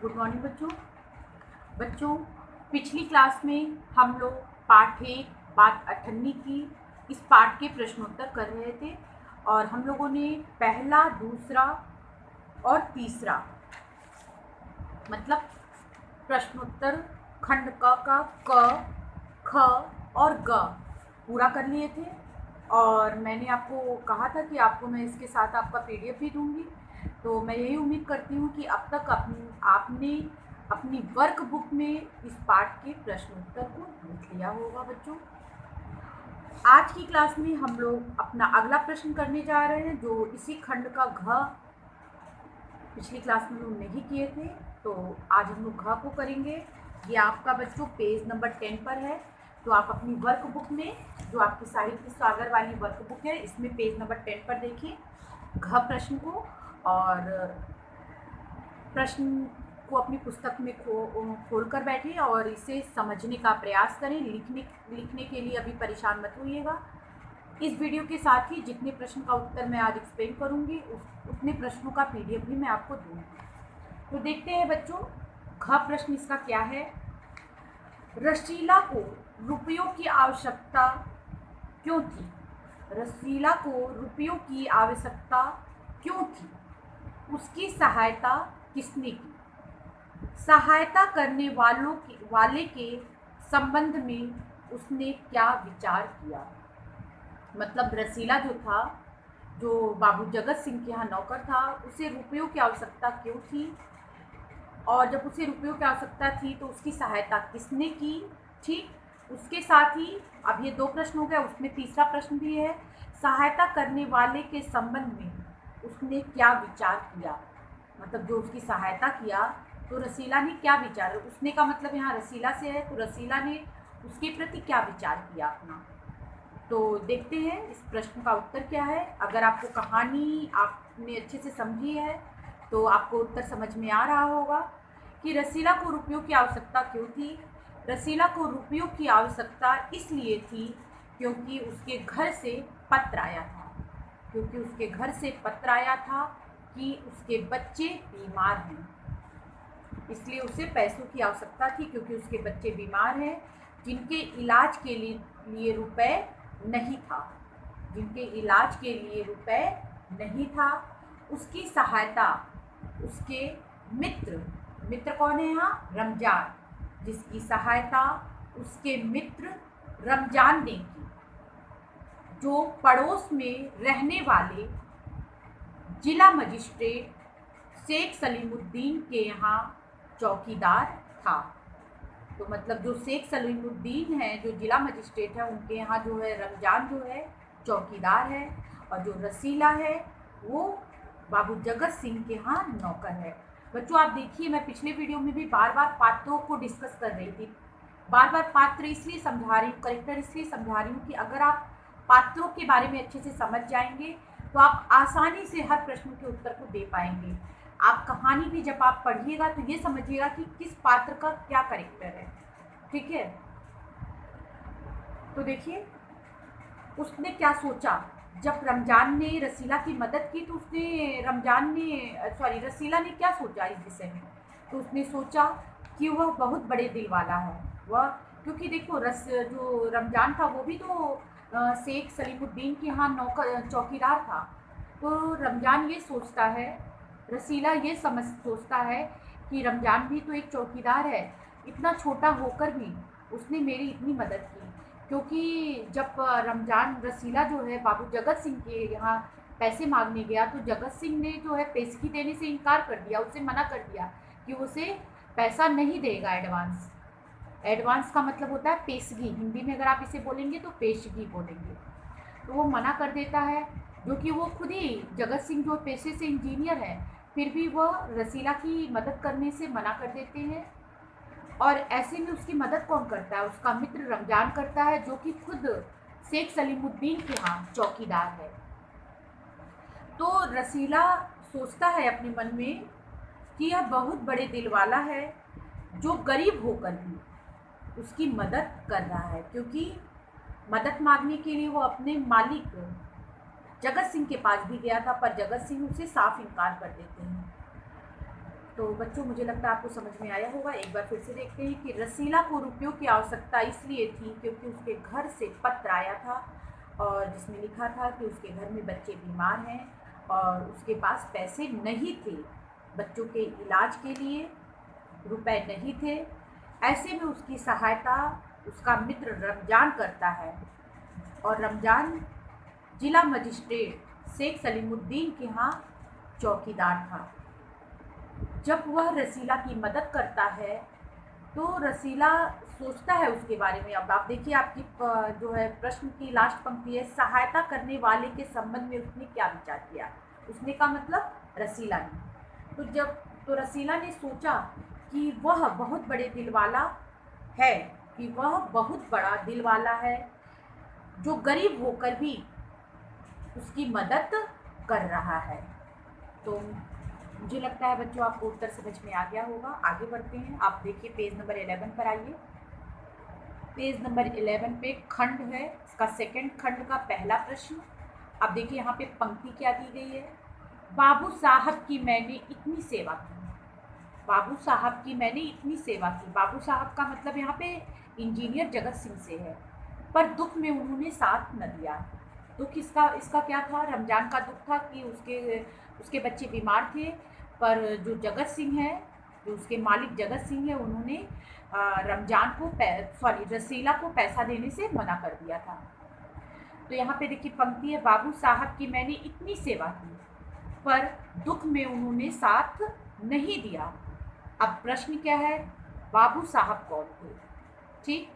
Good morning बच्चों पिछली class में हम लोग पाठ 1 बात 98 की इस पाठ के प्रश्नोत्तर कर रहे थे और हम लोगों ने पहला, दूसरा और तीसरा मतलब प्रश्नोत्तर खंड क, ख और ग पूरा कर लिए थे। और मैंने आपको कहा था कि आपको मैं इसके साथ आपका पीडीएफ भी दूंगी। तो मैं यही उम्मीद करती हूँ कि अब तक आपने अपनी वर्क बुक में इस पाठ के प्रश्नोत्तर को लिख लिया होगा। बच्चों, आज की क्लास में हम लोग अपना अगला प्रश्न करने जा रहे हैं जो इसी खंड का घ पिछली क्लास में लोग नहीं किए थे, तो आज हम लोग घ को करेंगे। ये आपका बच्चों पेज नंबर 10 पर है। तो आप अपनी वर्क बुक में, जो आपकी साहित्य सागर वाली वर्क बुक है, इसमें पेज नंबर 10 पर देखिए घ प्रश्न को, और प्रश्न को अपनी पुस्तक में खोल कर बैठिए और इसे समझने का प्रयास करें। लिखने के लिए अभी परेशान मत होइएगा। इस वीडियो के साथ ही जितने प्रश्न का उत्तर मैं आज एक्सप्लेन करूंगी उतने प्रश्नों का पीडीएफ भी मैं आपको दूंगी। तो देखते हैं बच्चों, घ प्रश्न इसका क्या है। रसीला को रुपयों की आवश्यकता क्यों थी? रसीला को रुपयों की आवश्यकता क्यों थी? उसकी सहायता किसने की? सहायता करने वाले के संबंध में उसने क्या विचार किया? मतलब रसीला जो था, जो बाबू जगत सिंह के यहाँ नौकर था, उसे रुपयों की आवश्यकता क्यों थी? और जब उसे रुपयों की आवश्यकता थी तो उसकी सहायता किसने की? ठीक, उसके साथ ही अब ये 2 प्रश्न हो गया, उसमें तीसरा प्रश्न भी है, सहायता करने वाले के संबंध में उसने क्या विचार किया? मतलब जो उसकी सहायता किया तो रसीला ने क्या विचार, उसने का मतलब यहाँ रसीला से है, तो रसीला ने उसके प्रति क्या विचार किया अपना। तो देखते हैं इस प्रश्न का उत्तर क्या है। अगर आपको कहानी आपने अच्छे से समझी है तो आपको उत्तर समझ में आ रहा होगा कि रसीला को रुपयों की आवश्यकता क्यों थी। रसीला को रुपयों की आवश्यकता इसलिए थी क्योंकि उसके घर से पत्र आया था कि उसके बच्चे बीमार हैं। इसलिए उसे पैसों की आवश्यकता थी क्योंकि उसके बच्चे बीमार हैं जिनके इलाज के लिए रुपए नहीं था। उसकी सहायता उसके मित्र कौन है यहाँ? रमजान। जिसकी सहायता उसके मित्र रमजान ने की, जो पड़ोस में रहने वाले जिला मजिस्ट्रेट शेख सलीमुद्दीन के यहाँ चौकीदार था। तो मतलब जो शेख सलीमुद्दीन है, जो जिला मजिस्ट्रेट है, उनके यहाँ जो है रमजान जो है चौकीदार है, और जो रसीला है वो बाबू जगत सिंह के यहाँ नौकर है। बच्चों, आप देखिए, मैं पिछले वीडियो में भी बार बार पात्रों को डिस्कस कर रही थी। बार बार पात्र इसलिए समझा रही हूँ, करेक्टर इसलिए समझा रही हूँ कि अगर आप पात्रों के बारे में अच्छे से समझ जाएंगे तो आप आसानी से हर प्रश्न के उत्तर को दे पाएंगे। आप कहानी भी जब आप पढ़िएगा तो ये समझिएगा कि किस पात्र का क्या करेक्टर है। ठीक है, तो देखिए उसने क्या सोचा। जब रमजान ने रसीला की मदद की तो रसीला ने क्या सोचा इस विषय में? तो उसने सोचा कि वह बहुत बड़े दिल वाला है। वह, क्योंकि देखो जो रमजान था वो भी तो शेख सलीमुद्दीन के यहाँ नौकर चौकीदार था। तो रमजान ये सोचता है, रसीला ये सोचता है कि रमजान भी तो एक चौकीदार है, इतना छोटा होकर भी उसने मेरी इतनी मदद की। क्योंकि जब रसीला जो है बाबू जगत सिंह के यहाँ पैसे मांगने गया तो जगत सिंह ने जो है पेशगी देने से इनकार कर दिया, उससे मना कर दिया कि उसे पैसा नहीं देगा। एडवांस का मतलब होता है पेशगी, हिंदी में अगर आप इसे बोलेंगे तो पेशगी बोलेंगे। तो वो मना कर देता है, जो कि वो खुद ही जगत सिंह जो पेशे से इंजीनियर है, फिर भी वह रसीला की मदद करने से मना कर देते हैं। और ऐसे में उसकी मदद कौन करता है? उसका मित्र रमजान करता है, जो कि खुद शेख सलीमुद्दीन के यहाँ चौकीदार है। तो रसीला सोचता है अपने मन में कि यह बहुत बड़े दिल वाला है, जो गरीब होकर भी उसकी मदद कर रहा है। क्योंकि मदद मांगने के लिए वो अपने मालिक जगत सिंह के पास भी गया था, पर जगत सिंह उसे साफ इनकार कर देते हैं। तो बच्चों मुझे लगता है आपको समझ में आया होगा। एक बार फिर से देखते हैं कि रसीला को रुपयों की आवश्यकता इसलिए थी क्योंकि उसके घर से पत्र आया था और जिसमें लिखा था कि उसके घर में बच्चे बीमार हैं और उसके पास पैसे नहीं थे, बच्चों के इलाज के लिए रुपए नहीं थे। ऐसे में उसकी सहायता उसका मित्र रमजान करता है और रमजान जिला मजिस्ट्रेट शेख सलीमुद्दीन के यहाँ चौकीदार था। जब वह रसीला की मदद करता है तो रसीला सोचता है उसके बारे में। अब आप देखिए आपकी जो है प्रश्न की लास्ट पंक्ति है, सहायता करने वाले के संबंध में उसने क्या विचार किया। उसने का मतलब रसीला ने। तो रसीला ने सोचा कि वह बहुत बड़े दिल वाला है, कि वह बहुत बड़ा दिल वाला है जो गरीब होकर भी उसकी मदद कर रहा है। तो मुझे लगता है बच्चों आपको उत्तर समझ में आ गया होगा। आगे बढ़ते हैं। आप देखिए पेज नंबर 11 पर आइए। पेज नंबर 11 पे खंड है, इसका सेकंड खंड का पहला प्रश्न। आप देखिए यहाँ पे पंक्ति क्या दी गई है, बाबू साहब की मैंने इतनी सेवा की। बाबू साहब की मैंने इतनी सेवा की। बाबू साहब का मतलब यहाँ पे इंजीनियर जगत सिंह से है, पर दुख में उन्होंने साथ न दिया। दुख इसका क्या था, रमजान का दुख था कि उसके बच्चे बीमार थे, पर जो जगत सिंह है, जो उसके मालिक जगत सिंह है, उन्होंने रमजान को रसीला को पैसा देने से मना कर दिया था। तो यहाँ पे देखिए पंक्ति है, बाबू साहब की मैंने इतनी सेवा की पर दुख में उन्होंने साथ नहीं दिया। अब प्रश्न क्या है, बाबू साहब कौन थे, ठीक,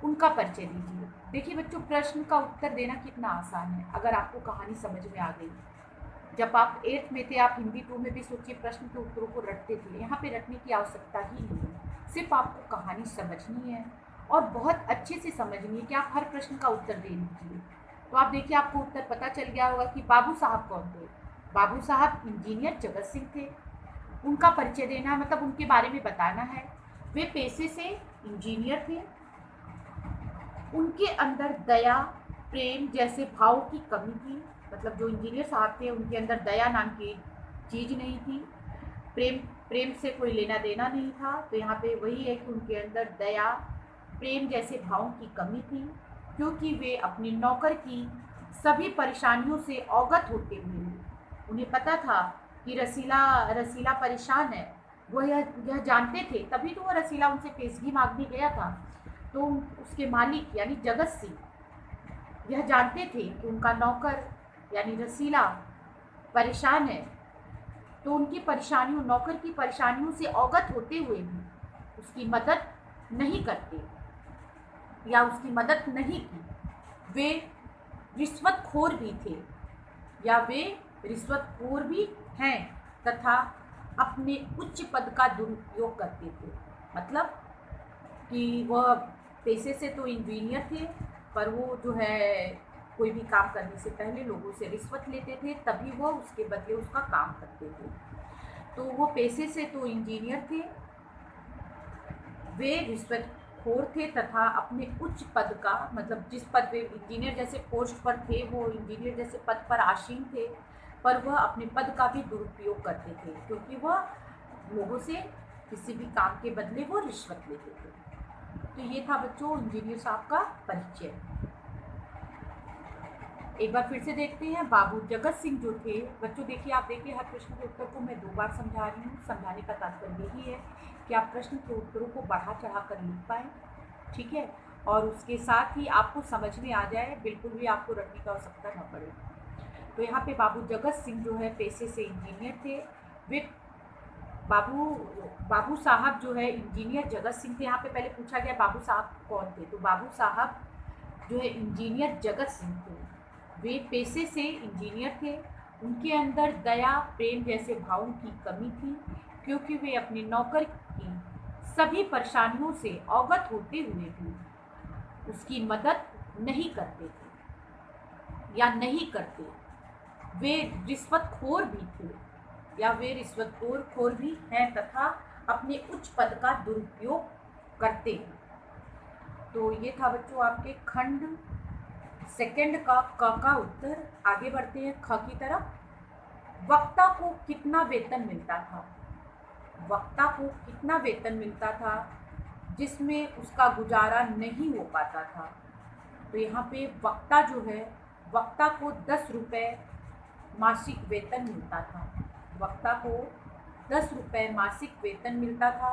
उनका परिचय दीजिए। देखिए बच्चों प्रश्न का उत्तर देना कितना आसान है अगर आपको कहानी समझ में आ गई। जब आप 8th में थे, आप हिंदी 2 में भी सोचिए प्रश्न के उत्तरों को रटते थे। यहाँ पे रटने की आवश्यकता ही नहीं है, सिर्फ आपको कहानी समझनी है और बहुत अच्छे से समझनी है कि आप हर प्रश्न का उत्तर दे लीजिए। तो आप देखिए आपको उत्तर पता चल गया होगा कि बाबू साहब कौन थे। बाबू साहब इंजीनियर जगत सिंह थे। उनका परिचय देना है, मतलब उनके बारे में बताना है। वे पेशे से इंजीनियर थे। उनके अंदर दया प्रेम जैसे भाव की कमी थी, मतलब जो इंजीनियर साहब थे उनके अंदर दया नाम की चीज़ नहीं थी। प्रेम से कोई लेना देना नहीं था। तो यहाँ पे वही है कि उनके अंदर दया प्रेम जैसे भावों की कमी थी, क्योंकि वे अपने नौकर की सभी परेशानियों से अवगत होते हुए उन्हें पता था कि रसीला परेशान है। वो यह जानते थे, तभी तो वो रसीला उनसे पेशगी मांगने गया था। तो उसके मालिक यानी जगत सिंह यह जानते थे कि उनका नौकर यानी रसीला परेशान है, तो उनकी परेशानियों, नौकर की परेशानियों से अवगत होते हुए भी उसकी मदद नहीं करते या उसकी मदद नहीं की। वे रिश्वतखोर भी थे या वे रिश्वतखोर भी हैं तथा अपने उच्च पद का दुरुपयोग करते थे। मतलब कि वह पेशे से तो इंजीनियर थे, पर वो जो है कोई भी काम करने से पहले लोगों से रिश्वत लेते थे, तभी वो उसके बदले उसका काम करते थे। तो वो पेशे से तो इंजीनियर थे, वे रिश्वतखोर थे तथा अपने उच्च पद का, मतलब जिस पद वे इंजीनियर जैसे पोस्ट पर थे, वो इंजीनियर जैसे पद पर आसीन थे, पर वह अपने पद का भी दुरुपयोग करते थे, क्योंकि वह लोगों से किसी भी काम के बदले वो रिश्वत लेते थे। तो ये था बच्चों इंजीनियर साहब का परिचय। एक बार फिर से देखते हैं। बाबू जगत सिंह जो थे, बच्चों देखिए, आप देखिए हर प्रश्न के उत्तर को मैं 2 बार समझा रही हूँ। समझाने का तात्पर्य यही है कि आप प्रश्न के उत्तरों को बढ़ा चढ़ा कर लिख पाएँ, ठीक है, और उसके साथ ही आपको समझ में आ जाए, बिल्कुल भी आपको रटने की आवश्यकता न पड़े। तो यहाँ पे बाबू जगत सिंह जो है पेशे से इंजीनियर थे। वे बाबू साहब जो है इंजीनियर जगत सिंह थे। यहाँ पे पहले पूछा गया बाबू साहब कौन थे, तो बाबू साहब जो है इंजीनियर जगत सिंह थे। वे पेशे से इंजीनियर थे। उनके अंदर दया प्रेम जैसे भावों की कमी थी, क्योंकि वे अपने नौकर की सभी परेशानियों से अवगत होते हुए भी उसकी मदद नहीं करते थे या नहीं करते। वे रिश्वतखोर भी थे या वे रिश्वतखोर भी हैं तथा अपने उच्च पद का दुरुपयोग करते हैं। तो ये था बच्चों आपके खंड सेकंड का क का उत्तर। आगे बढ़ते हैं ख की तरफ। वक्ता को कितना वेतन मिलता था। वक्ता को कितना वेतन मिलता था जिसमें उसका गुजारा नहीं हो पाता था। तो यहाँ पे वक्ता जो है, वक्ता को 10 रुपये मासिक वेतन मिलता था। वक्ता को 10 रुपये मासिक वेतन मिलता था।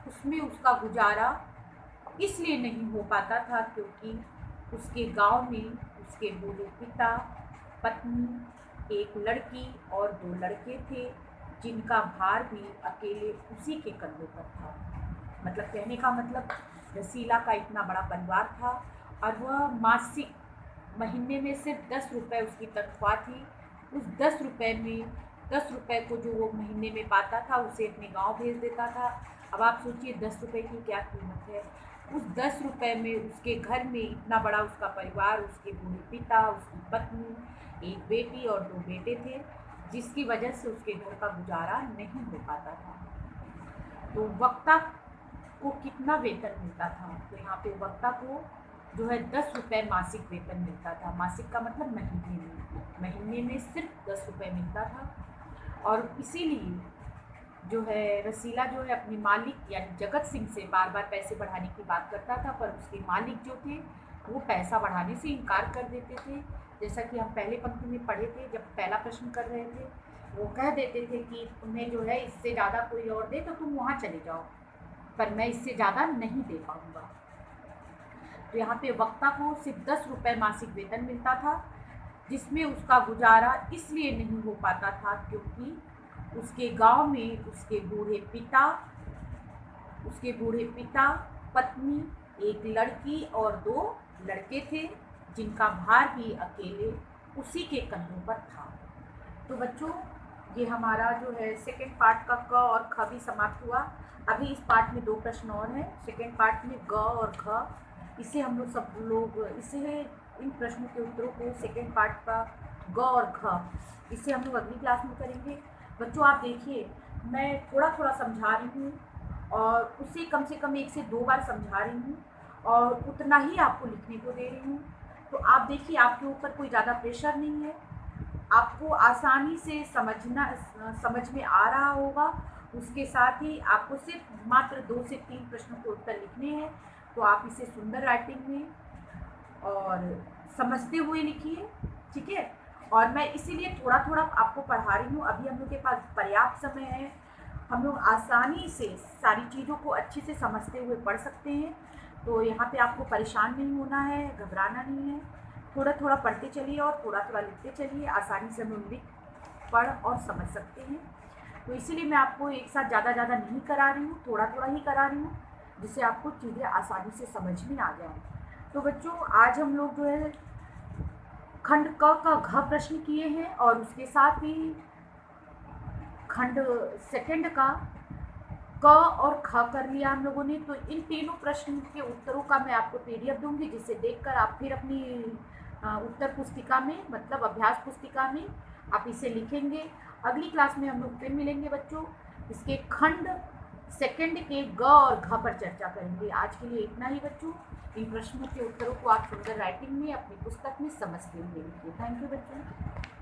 उसमें उसका गुजारा इसलिए नहीं हो पाता था क्योंकि उसके गांव में उसके बूढ़े पिता, पत्नी, एक लड़की और 2 लड़के थे जिनका भार भी अकेले उसी के कंधों पर था। मतलब कहने का मतलब रसीला का इतना बड़ा परिवार था और वह मासिक महीने में सिर्फ 10 रुपये उसकी तनख्वाह थी। उस 10 रुपये में 10 रुपये को जो वो महीने में पाता था उसे अपने गांव भेज देता था। अब आप सोचिए 10 रुपये की क्या कीमत है। उस 10 रुपये में उसके घर में इतना बड़ा उसका परिवार, उसके बूढ़े पिता, उसकी पत्नी, एक बेटी और 2 बेटे थे, जिसकी वजह से उसके घर का गुजारा नहीं हो पाता था। तो वक्ता को कितना वेतन मिलता था? तो यहाँ पे वक्ता को जो है 10 रुपये मासिक वेतन मिलता था। मासिक का मतलब महीने में सिर्फ 10 रुपये मिलता था। और इसीलिए जो है रसीला जो है अपने मालिक यानी जगत सिंह से बार बार पैसे बढ़ाने की बात करता था, पर उसके मालिक जो थे वो पैसा बढ़ाने से इनकार कर देते थे। जैसा कि हम पहले पंक्ति में पढ़े थे, जब पहला प्रश्न कर रहे थे, वो कह देते थे कि तुम्हें जो है इससे ज़्यादा कोई और दे तो तुम वहाँ चले जाओ, पर मैं इससे ज़्यादा नहीं दे पाऊँगा। तो यहाँ पे वक्ता को सिर्फ 10 रुपये मासिक वेतन मिलता था, जिसमें उसका गुजारा इसलिए नहीं हो पाता था क्योंकि उसके गांव में उसके बूढ़े पिता, पत्नी, एक लड़की और 2 लड़के थे जिनका भार भी अकेले उसी के कंधों पर था। तो बच्चों, ये हमारा जो है सेकेंड पार्ट का क और ख भी समाप्त हुआ। अभी इस पार्ट में 2 प्रश्न और हैं। सेकेंड पार्ट में ग और घ, इसे हम लोग सब लोग इन प्रश्नों के उत्तरों को सेकेंड पार्ट का ग और घ इसे हम लोग अगली क्लास में करेंगे। बच्चों आप देखिए, मैं थोड़ा थोड़ा समझा रही हूँ और उसे कम से कम 1 से 2 बार समझा रही हूँ और उतना ही आपको लिखने को दे रही हूँ। तो आप देखिए, आपके ऊपर कोई ज़्यादा प्रेशर नहीं है, आपको आसानी से समझ में आ रहा होगा। उसके साथ ही आपको सिर्फ मात्र 2 से 3 प्रश्नों के उत्तर लिखने हैं। तो आप इसे सुंदर राइटिंग में और समझते हुए लिखिए, ठीक है। और मैं इसीलिए थोड़ा थोड़ा आपको पढ़ा रही हूँ। अभी हम लोग के पास पर्याप्त समय है, हम लोग आसानी से सारी चीज़ों को अच्छे से समझते हुए पढ़ सकते हैं। तो यहाँ पे आपको परेशान नहीं होना है, घबराना नहीं है। थोड़ा थोड़ा पढ़ते चलिए और थोड़ा थोड़ा लिखते चलिए। आसानी से हम लोग लिख, पढ़ और समझ सकते हैं। तो इसीलिए मैं आपको एक साथ ज़्यादा नहीं करा रही हूँ, थोड़ा थोड़ा ही करा रही हूँ, जिससे आपको चीज़ें आसानी से समझ में आ जाए। तो बच्चों, आज हम लोग जो है खंड क का घ प्रश्न किए हैं और उसके साथ ही खंड सेकंड का क और ख कर लिया हम लोगों ने। तो इन तीनों प्रश्न के उत्तरों का मैं आपको PDF दूंगी, जिसे देखकर आप फिर अपनी उत्तर पुस्तिका में, मतलब अभ्यास पुस्तिका में आप इसे लिखेंगे। अगली क्लास में हम लोग फिर मिलेंगे बच्चों, इसके खंड सेकंड के ग और घ पर चर्चा करेंगे। आज के लिए इतना ही बच्चों। इन प्रश्नों के उत्तरों को आप सुंदर राइटिंग में अपनी पुस्तक में समझते हुए लिखिए। थैंक यू बच्चों।